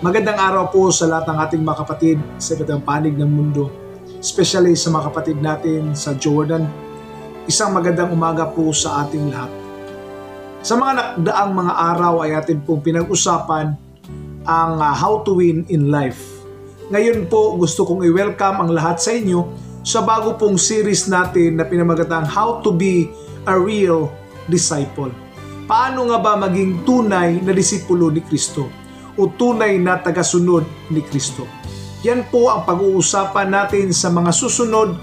Magandang araw po sa lahat ng ating mga kapatid sa iba't ibang panig ng mundo, especially sa mga kapatid natin sa Jordan. Isang magandang umaga po sa ating lahat. Sa mga nakdaang mga araw ay atin pong pinag-usapan ang how to win in life. Ngayon po gusto kong i-welcome ang lahat sa inyo sa bago pong series natin na pinamagatang How to be a Real Disciple. Paano nga ba maging tunay na disipulo ni Kristo o tunay na tagasunod ni Kristo? Yan po ang pag-uusapan natin sa mga susunod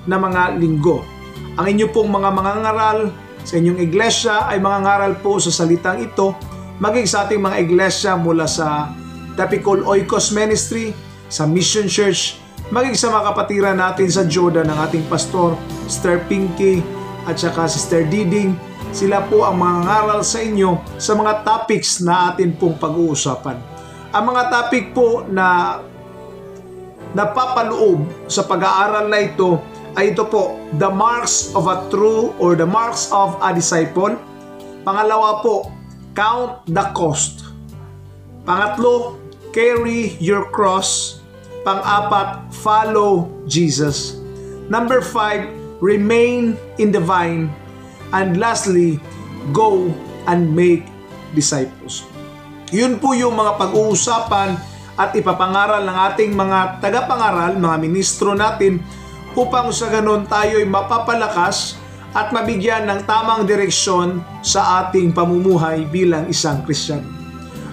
na mga linggo. Ang inyo pong mga mangangaral sa inyong iglesia ay mangangaral po sa salitang ito, maging sa ating mga iglesia mula sa Tapicol Oikos Ministry, sa Mission Church, maging sa mga kapatiran natin sa Jordan ng ating pastor, Sister Pinky at saka Sister Diding. Sila po ang mangangaral sa inyo sa mga topics na atin pong pag-uusapan. Ang mga topic po na napapaloob sa pag-aaral na ito ay ito po, the marks of a true or the marks of a disciple. Pangalawa po, count the cost. Pangatlo, carry your cross. Pang-apat, follow Jesus. Number 5, remain in the vine. And lastly, go and make disciples. Yun po yung mga pag-uusapan at ipapangaral ng ating mga tagapangaral, mga ministro natin, upang sa ganun tayo'y mapapalakas at mabigyan ng tamang direksyon sa ating pamumuhay bilang isang Kristiyano.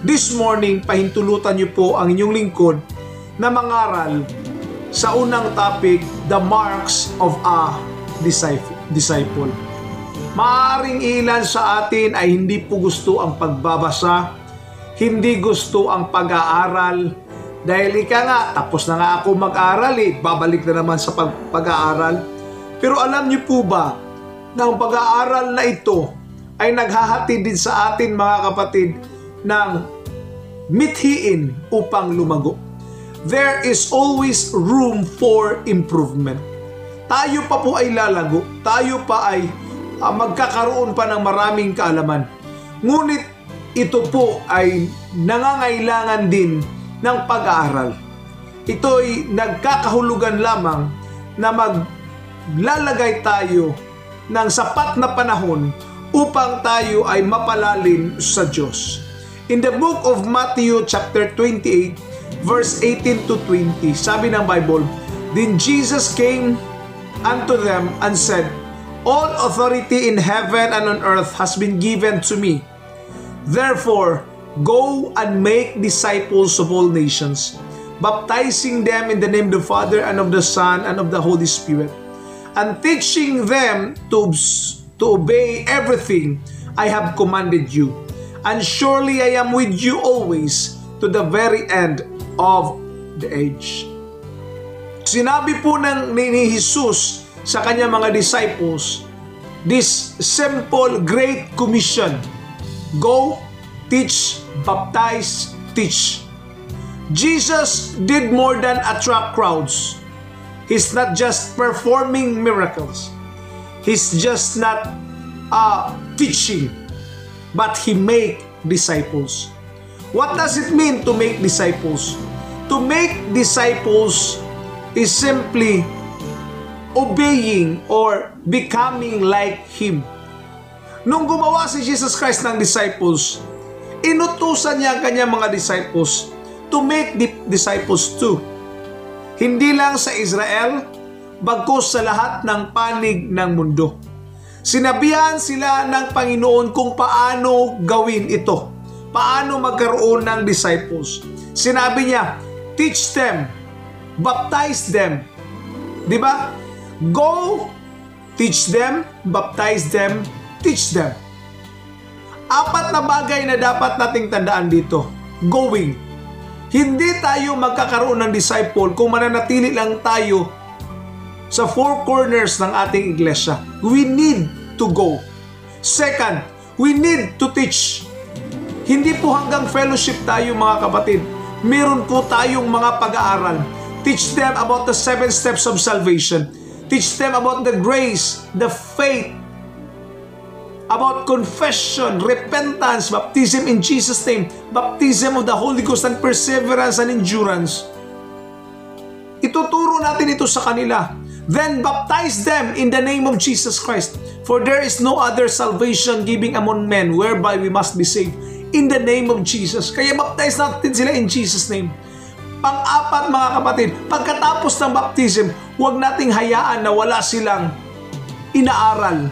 This morning, pahintulutan niyo po ang inyong lingkod na mangaral sa unang topic, the marks of a disciple. Maaring ilan sa atin ay hindi po gusto ang pagbabasa, hindi gusto ang pag-aaral, dahil ika nga, tapos na nga ako mag-aaral babalik na naman sa pag-aaral. Pero alam niyo po ba, na ang pag-aaral na ito ay naghahatid din sa atin mga kapatid ng mithiin upang lumago. There is always room for improvement. Tayo pa po ay lalago, tayo pa ay magkakaroon pa ng maraming kaalaman. Ngunit ito po ay nangangailangan din ng pag-aaral. Ito'y nagkakahulugan lamang na maglalagay tayo ng sapat na panahon upang tayo ay mapalalim sa Diyos. In the book of Matthew chapter 28 verse 18 to 20, sabi ng Bible, Then Jesus came unto them and said, All authority in heaven and on earth has been given to me. Therefore, go and make disciples of all nations, baptizing them in the name of the Father and of the Son and of the Holy Spirit, and teaching them to obey everything I have commanded you. And surely I am with you always to the very end of the age. Sinabi po ni Jesus sa kanyang mga disciples, this simple great commission, go, teach, baptize, teach. Jesus did more than attract crowds. He's not just performing miracles. He's just not teaching, but He make disciples. What does it mean to make disciples? To make disciples is simply obeying or becoming like Him. Nung gumawa si Jesus Christ ng disciples, inutusan niya ang kanyang mga disciples to make disciples too. Hindi lang sa Israel, bagkus sa lahat ng panig ng mundo. Sinabihan sila ng Panginoon kung paano gawin ito. Paano magkaroon ng disciples. Sinabi niya, teach them, baptize them. Di ba? Go, teach them, baptize them, teach them. Apat na bagay na dapat nating tandaan dito. Going. Hindi tayo magkakaroon ng disciple kung mananatili lang tayo sa four corners ng ating iglesia. We need to go. Second, we need to teach. Hindi po hanggang fellowship tayo mga kapatid. Meron po tayong mga pag-aaral. Teach them about the 7 steps of salvation. Teach them about the grace, the faith, about confession, repentance, baptism in Jesus' name, baptism of the Holy Ghost, and perseverance and endurance. Ituturo natin ito sa kanila. Then baptize them in the name of Jesus Christ. For there is no other salvation giving among men whereby we must be saved. In the name of Jesus. Kaya baptize natin sila in Jesus' name. Pang-apat mga kapatid, pagkatapos ng baptism, huwag nating hayaan na wala silang inaaral.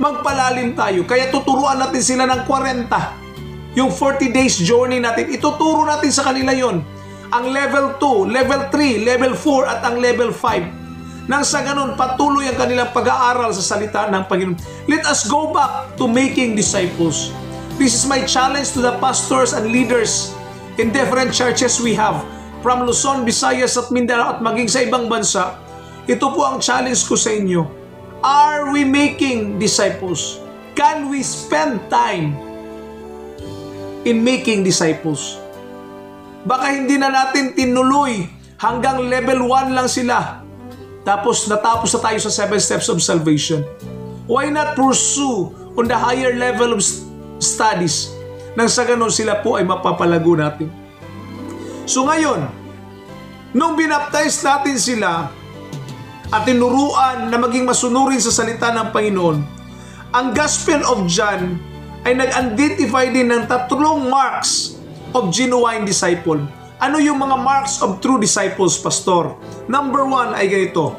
Magpalalim tayo. Kaya tuturuan natin sila ng 40. Yung 40 days journey natin, ituturo natin sa kanila yon. Ang level 2, level 3, level 4 at ang level 5. Nang sa ganun, patuloy ang kanilang pag-aaral sa salita ng Panginoon. Let us go back to making disciples. This is my challenge to the pastors and leaders in different churches we have from Luzon, Visayas at Mindanao at maging sa ibang bansa. Ito po ang challenge ko sa inyo. Are we making disciples? Can we spend time in making disciples? Baka hindi na natin tinuloy hanggang level 1 lang sila. Tapos natapos na tayo sa 7 steps of salvation. Why not pursue on the higher level of studies? Nang sa ganun sila po ay mapapalago natin. So ngayon, nung binaptize natin sila at tinuruan na maging masunurin sa salita ng Panginoon, ang Gospel of John ay nag-identify din ng 3 marks of genuine disciple. Ano yung mga marks of true disciples, Pastor? Number 1 ay ganito.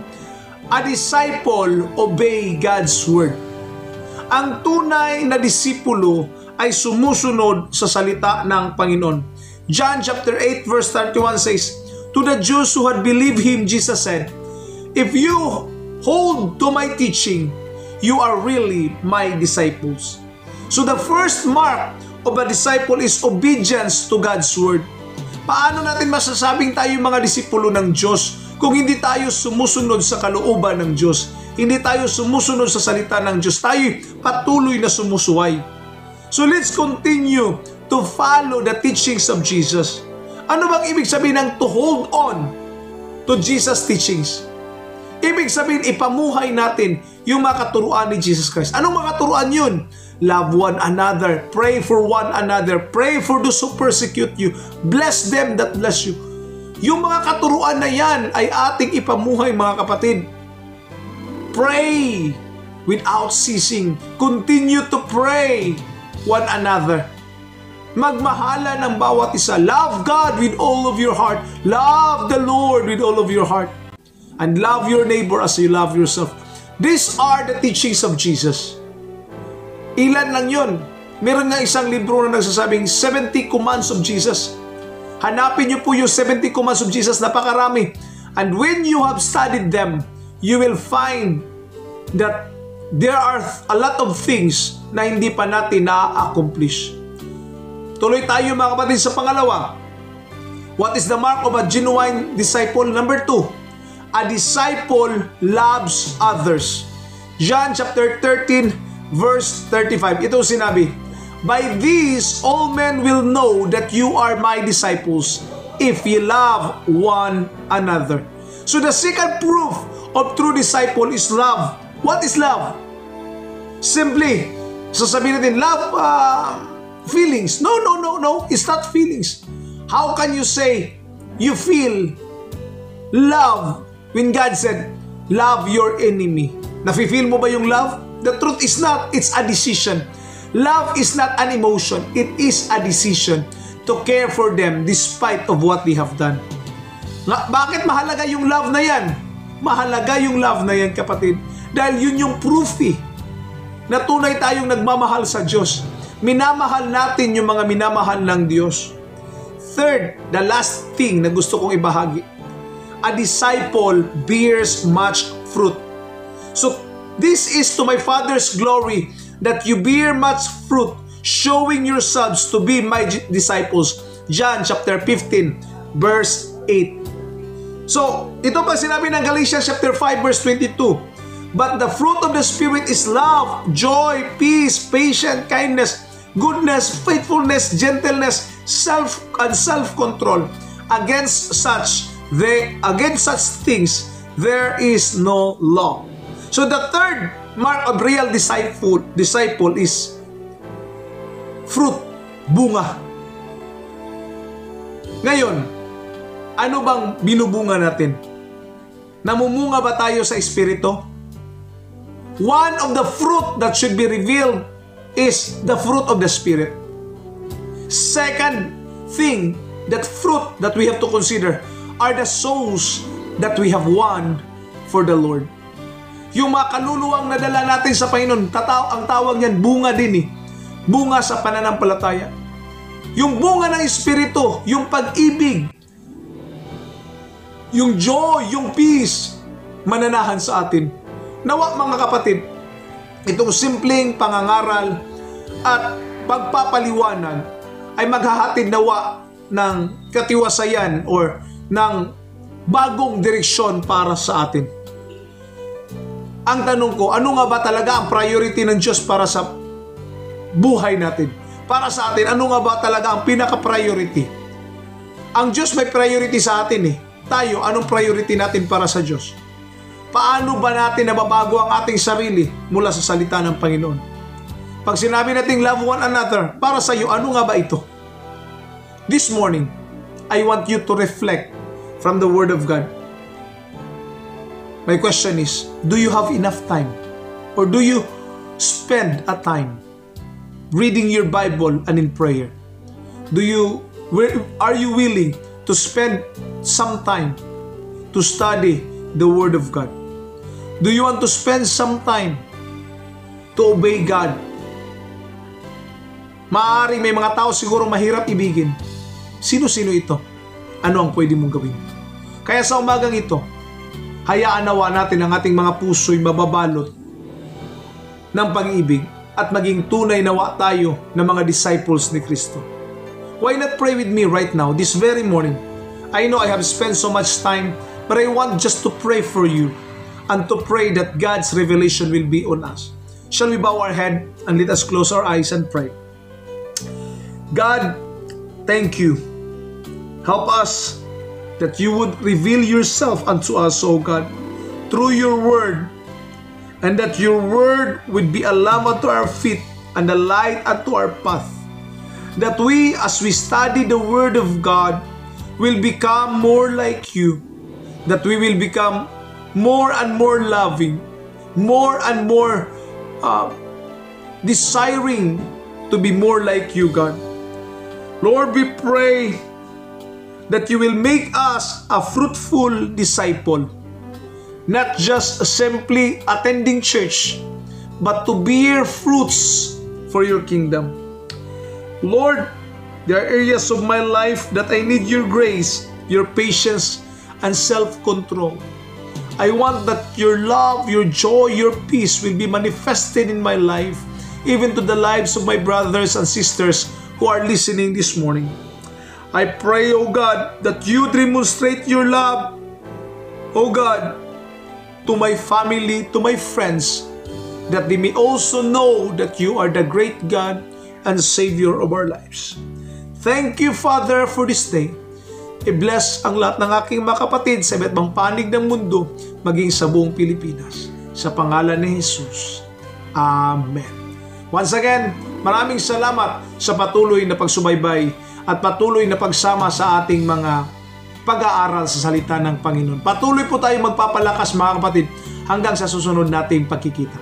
A disciple obey God's word. Ang tunay na disipulo ay sumusunod sa salita ng Panginoon. John chapter 8 verse 31 says, to the Jews who had believed him, Jesus said, if you hold to my teaching, you are really my disciples. So the first mark of a disciple is obedience to God's word. Paano natin masasabing tayo mga disipulo ng Diyos kung hindi tayo sumusunod sa kalooban ng Diyos? Hindi tayo sumusunod sa salita ng Diyos. Tayo patuloy na sumusuway. So let's continue to follow the teachings of Jesus. Ano bang ibig sabihin ng to hold on to Jesus' teachings? Ibig sabihin, ipamuhay natin yung mga katuruan ni Jesus Christ. Anong mga katuruan yun? Love one another. Pray for one another. Pray for those who persecute you. Bless them that bless you. Yung mga katuruan na yan ay ating ipamuhay, mga kapatid. Pray without ceasing. Continue to pray one another. Magmahala ng bawat isa. Love God with all of your heart. Love the Lord with all of your heart. And love your neighbor as you love yourself. These are the teachings of Jesus. Ilan lang yun. Meron nga isang libro na nagsasabing 70 commands of Jesus. Hanapin niyo po yung 70 commands of Jesus. Napakarami. And when you have studied them, you will find that there are a lot of things na hindi pa natin na-accomplish. Tuloy tayo mga kapatid sa pangalawa. What is the mark of a genuine disciple? Number 2. A disciple loves others. John chapter 13 verse 35. Ito sinabi, by this all men will know that you are my disciples if you love one another. So the second proof of true disciple is love. What is love? Simply, sasabihin natin, love feelings. No. It's not feelings. How can you say you feel love when God said, love your enemy? Nafe-feel mo ba yung love? The truth is not. It's a decision. Love is not an emotion. It is a decision to care for them despite of what they have done. Bakit mahalaga yung love na yan? Mahalaga yung love na yan, kapatid. Dahil yun yung proof na tunay tayong nagmamahal sa Diyos. Minamahal natin yung mga minamahal ng Diyos. Third, the last thing na gusto kong ibahagi. A disciple bears much fruit. So, this is to my Father's glory that you bear much fruit, showing yourselves to be my disciples. John chapter 15, verse 8. So, ito pa sinabi ng Galatians chapter 5, verse 22. But the fruit of the Spirit is love, joy, peace, patience, kindness, goodness, faithfulness, gentleness, self-control. Against such things there is no law. So the third mark of real disciple is fruit, bunga. Ngayon, ano bang binubunga natin? Namumunga ba tayo sa Espiritu? One of the fruit that should be revealed is the fruit of the Spirit. Second thing, that fruit that we have to consider are the souls that we have won for the Lord. Yung mga kaluluwang nadala natin sa Panginoon, ang tawag niyan, bunga din eh. Bunga sa pananampalataya. Yung bunga ng Espiritu, yung pag-ibig, yung joy, yung peace, mananahan sa atin. Nawa mga kapatid, itong simpleng pangangaral at pagpapaliwanag ay maghahatid nawa ng katiwasayan or ng bagong direksyon para sa atin. Ang tanong ko, ano nga ba talaga ang priority ng Diyos para sa buhay natin? Para sa atin, ano nga ba talaga ang pinaka-priority? Ang Diyos may priority sa atin eh. Tayo, anong priority natin para sa Diyos? Paano ba natin nababago ang ating sarili mula sa salita ng Panginoon? Pag sinabi nating love one another, para sa iyo, ano nga ba ito? This morning, I want you to reflect from the Word of God. My question is, do you have enough time? Or do you spend a time reading your Bible and in prayer? Are you willing to spend some time to study the Word of God? Do you want to spend some time to obey God? Maaaring may mga tao siguro mahirap ibigin. Sino-sino ito? Ano ang pwede mong gawin? Kaya sa umagang ito, hayaan nawa natin ang ating mga puso'y mababalot ng pag-ibig at maging tunay nawa tayo ng mga disciples ni Kristo. Why not pray with me right now, this very morning? I know I have spent so much time, but I want just to pray for you and to pray that God's revelation will be on us. Shall we bow our head and let us close our eyes and pray? God, thank you. Help us that you would reveal yourself unto us, O God, through your word, and that your word would be a lamp unto our feet and a light unto our path. That we, as we study the word of God, will become more like you. That we will become more and more loving, more and more desiring to be more like you, God. Lord, we pray that you will make us a fruitful disciple, not just simply attending church, but to bear fruits for your kingdom. Lord, there are areas of my life that I need your grace, your patience, and self-control. I want that your love, your joy, your peace will be manifested in my life, even to the lives of my brothers and sisters who are listening this morning. I pray, O God, that you demonstrate your love, O God, to my family, to my friends, that they may also know that you are the great God and Savior of our lives. Thank you, Father, for this day. I-bless ang lahat ng aking mga kapatid sa iba't ibang panig ng mundo, maging sa buong Pilipinas. Sa pangalan ni Jesus. Amen. Once again, maraming salamat sa patuloy na pagsubaybay at patuloy na pagsama sa ating mga pag-aaral sa salita ng Panginoon. Patuloy po tayong magpapalakas mga kapatid hanggang sa susunod nating pagkikita.